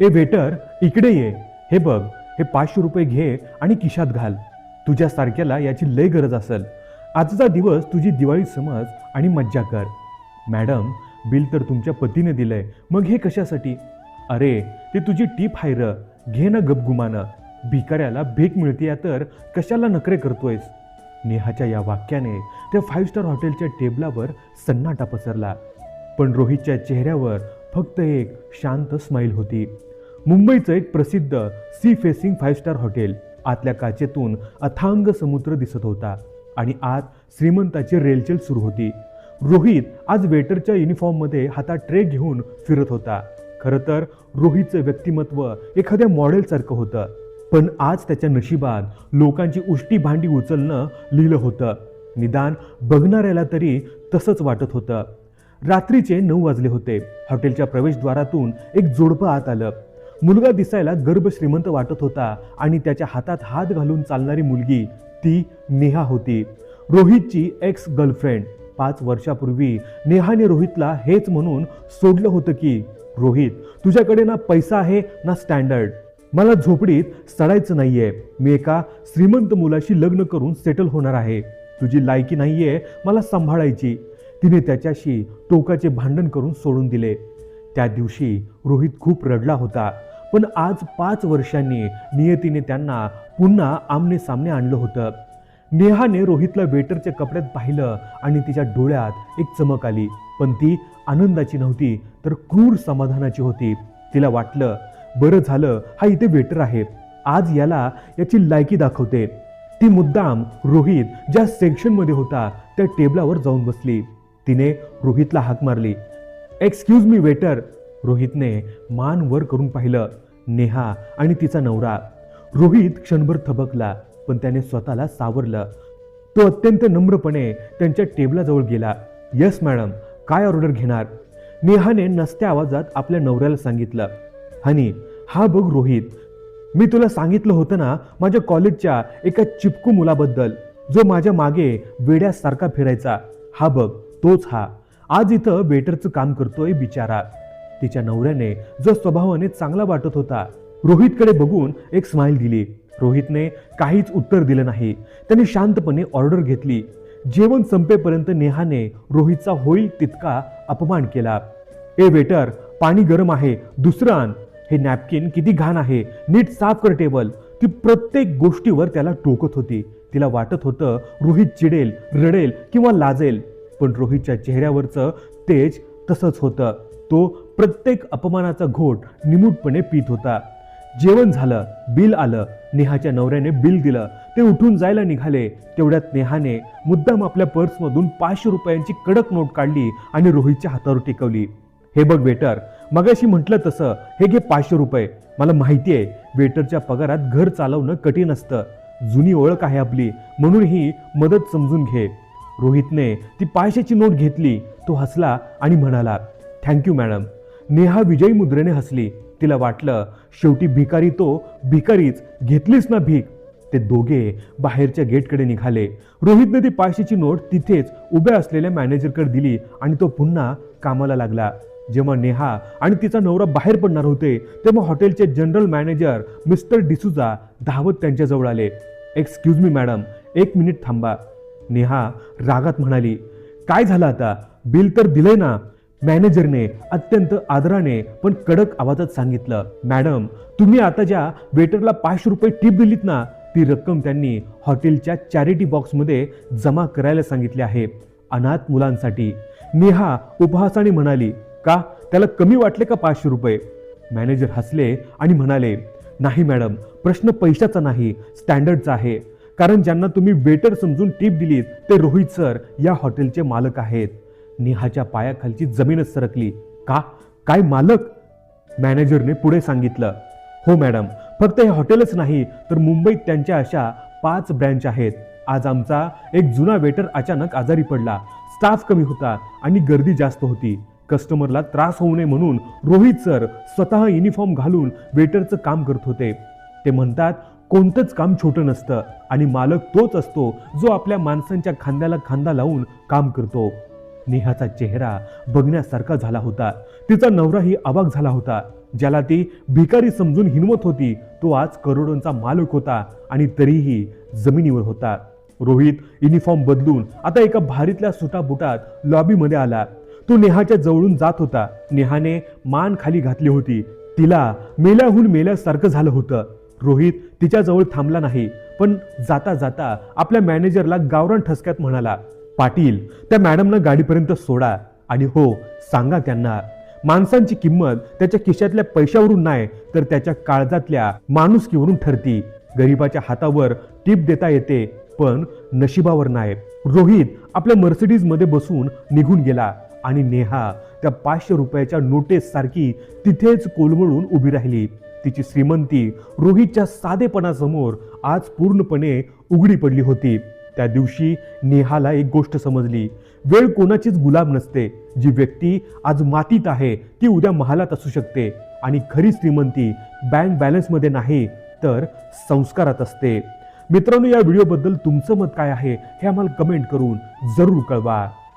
ए waiter, इकडे ये. हे बघ, हे 500 रुपये घे आणि खिशात घाल. तुझ्यासारख्याला याची लय गरज असेल. आजचा दिवस तुझी दिवाळी समज आणि मज्जा कर. मॅडम, बिल तर तुमच्या पतीने दिलंय, मग हे कशासाठी? अरे, ते तुझी टीप आहे र, घे ना गपगुमानं. भिकाऱ्याला भीक मिळते तर कशाला नखरे करतोयस? नेहाच्या या वाक्याने त्या 5 स्टार हॉटेलच्या टेबलावर सन्नाटा पसरला. पण रोहितच्या चेहऱ्यावर फक्त एक शांत स्माईल होती. मुंबईचं एक प्रसिद्ध सी फेसिंग 5 स्टार हॉटेल. आतल्या काचेतून अथांग समुद्र दिसत होता आणि आत श्रीमंताची रेलचेल सुरू होती. रोहित आज वेटरच्या युनिफॉर्ममध्ये हातात ट्रे घेऊन फिरत होता. खरं तर रोहितचं व्यक्तिमत्व एखाद्या मॉडेलसारखं होतं, पण आज त्याच्या नशिबात लोकांची उष्टी भांडी उचलणं लिहिलं होतं. निदान बघणाऱ्याला तरी तसंच वाटत होतं. रात्रीचे 9 वाजले होते. हॉटेलच्या प्रवेशद्वारातून एक जोडपं आत आलं. मुलगा दिसायला गर्भ श्रीमंत वाटत होता आणि त्याच्या हातात हात घालून चालणारी मुलगी ती नेहा होती, रोहितची एक्स गर्लफ्रेंड. 5 वर्षापूर्वी नेहाने रोहितला हेच म्हणून सोडलं होतं की, रोहित, तुझ्याकडे ना पैसा आहे ना स्टँडर्ड. मला झोपडीत सडायचं नाहीये. मी एका श्रीमंत मुलाशी लग्न करून सेटल होणार आहे. तुझी लायकी नाहीये मला सांभाळायची. तिने त्याच्याशी टोकाचे भांडण करून सोडून दिले. त्या दिवशी रोहित खूप रडला होता, पण आज 5 वर्षांनी नियतीने त्यांना पुन्हा आमने सामने आणलं होतं. नेहाने रोहितला वेटरच्या कपड्यात पाहिलं आणि तिच्या डोळ्यात एक चमक आली, पण ती आनंदाची नव्हती तर क्रूर समाधानाची होती. तिला वाटलं, बरं झालं हा इथे वेटर आहे, आज याला याची लायकी दाखवते. ती मुद्दाम रोहित ज्या सेक्शनमध्ये होता त्या टेबलावर जाऊन बसली. तिने रोहितला हाक मारली. Excuse me waiter. रोहितने मान वर करून पाहिलं. नेहा आणि तिचा नवरा. रोहित क्षणभर थबकला, पण त्याने स्वतःला सावरलं. तो अत्यंत नम्रपणे त्यांच्या टेबलाजवळ गेला. यस मॅडम, काय ऑर्डर घेणार? नेहाने नसत्या आवाजात आपल्या नवऱ्याला सांगितलं. हनी, हा बघ रोहित, मी तुला सांगितलं होतं ना माझ्या कॉलेजच्या एका चिपकू मुलाबद्दल, जो माझ्या मागे वेड्यासारखा फिरायचा. हा बघ, तोच हा. आज इथं वेटरचं काम करतोय बिचारा. तिच्या नवऱ्याने जो स्वभावाने चांगला वाटत होता, रोहितकडे बघून एक स्माईल दिली. रोहितने काहीच उत्तर दिलं नाही. त्याने शांतपणे ऑर्डर घेतली. जेवण संपेपर्यंत नेहाने रोहितचा होईल तितका अपमान केला. ए वेटर, पाणी गरम आहे, दुसरं आण. हे नॅपकिन किती घाण आहे, नीट साफ कर टेबल. ती प्रत्येक गोष्टीवर त्याला टोकत होती. तिला वाटत होतं रोहित चिडेल, रडेल किंवा लाजेल, पण रोहितच्या चेहऱ्यावरचं तेज तसंच होतं. तो प्रत्येक अपमानाचा घोट निमूटपणे पीत होता. जेवण झालं, बिल आलं. नेहाच्या नवऱ्याने बिल दिलं. ते उठून जायला निघाले. तेवढ्यात नेहाने मुद्दाम आपल्या पर्समधून 500 रुपयांची कडक नोट काढली आणि रोहितच्या हातावर टेकवली. हे बघ वेटर, मगाशी म्हटलं तसं हे घे 500 रुपये. मला माहिती आहे वेटरच्या पगारात घर चालवणं कठीण असतं. जुनी ओळख आहे आपली, म्हणून ही मदत समजून घे. रोहितने ती 500ची नोट घेतली. तो हसला आणि म्हणाला, थँक्यू मॅडम. नेहा विजयी मुद्रेने हसली. तिला वाटलं, शेवटी भिकारी तो भिकारीच, घेतलीस ना भीक. ते दोघे बाहेरच्या गेटकडे निघाले. रोहितने ती 500ची नोट तिथेच उभ्या असलेल्या मॅनेजरकडे दिली आणि तो पुन्हा कामाला लागला. जेव्हा नेहा आणि तिचा नवरा बाहेर पडणार होते, तेव्हा हॉटेलचे जनरल मॅनेजर मिस्टर डिसूजा धावत त्यांच्याजवळ आले. एक्सक्यूज मी मॅडम, 1 मिनिट थांबा. नेहा रागात म्हणाली, काय झालं आता? बिल तर दिलंय ना. मॅनेजरने अत्यंत आदराने पण कडक आवाजात सांगितलं, मॅडम, तुम्ही आता ज्या वेटरला 500 रुपये टिप दिलीत ना, ती रक्कम त्यांनी हॉटेलच्या चॅरिटी बॉक्समध्ये जमा करायला सांगितले आहे, अनाथ मुलांसाठी. नेहा उपहासाने म्हणाली, का त्याला कमी वाटले का 500 रुपये? मॅनेजर हसले आणि म्हणाले, नाही मॅडम, प्रश्न पैशाचा नाही, स्टँडर्डचा आहे. कारण ज्यांना तुम्ही वेटर समजून टिप दिलीत ते रोहित सर या हॉटेलचे मालक आहेत. नेहाच्या पायाखालची जमीनच सरकली. का? काय मालक? मॅनेजरने पुढे सांगितलं, हो मॅडम, फक्त हे हॉटेलच नाही तर मुंबईत त्यांच्या अशा 5 ब्रँच आहेत. आज आमचा एक जुना वेटर अचानक आजारी पडला. स्टाफ कमी होता आणि गर्दी जास्त होती. कस्टमरला त्रास होऊ नये म्हणून रोहित सर स्वतः युनिफॉर्म घालून वेटरचं काम करत होते. ते म्हणतात, कोणतंच काम छोटं नसतं आणि मालक तोच असतो जो आपल्या माणसांच्या खांद्याला खांदा लावून काम करतो. नेहाचा चेहरा बघण्यासारखा झाला होता. तिचा नवराही अवाक झाला होता. ज्याला ती भिकारी समजून हिणवत होती तो आज करोडोंचा मालक होता आणि तरीही जमिनीवर होता. रोहित युनिफॉर्म बदलून आता एका भारीतल्या सुटाबुटात लॉबीमध्ये आला. तो नेहाच्या जवळून जात होता. नेहाने मान खाली घातली होती. तिला मेल्याहून मेल्यासारखं झालं होतं. रोहित तिच्या जवळ थांबला नाही, पण जाता जाता आपल्या मॅनेजरला गावरान ठसक्यात म्हणाला, पाटील, त्या मॅडमना गाडीपर्यंत सोडा आणि हो सांगा त्यांना, माणसांची किंमत त्याच्या खिशातल्या पैशावरून नाही तर त्याच्या काळजातल्या माणुसकीवरून ठरती. गरीबाच्या हातावर टीप देता येते पण नशिबावर नाही. रोहित आपल्या मर्सिडीज मध्ये बसून निघून गेला आणि नेहा त्या 500 रुपयाच्या नोटेस सारखी तिथेच कोलमडून उभी राहिली. तिची श्रीमंती रोहितच्या साधेपणासमोर आज पूर्णपणे उघडी पडली होती. त्या दिवशी नेहाला एक गोष्ट समजली, वेळ कोणाचीच गुलाम नसते. जी व्यक्ती आज मातीत आहे ती उद्या महालात असू शकते आणि खरी श्रीमंती बँक बॅलन्समध्ये नाही तर संस्कारात असते. मित्रांनो, या व्हिडिओबद्दल तुमचं मत काय आहे हे आम्हाला कमेंट करून जरूर कळवा.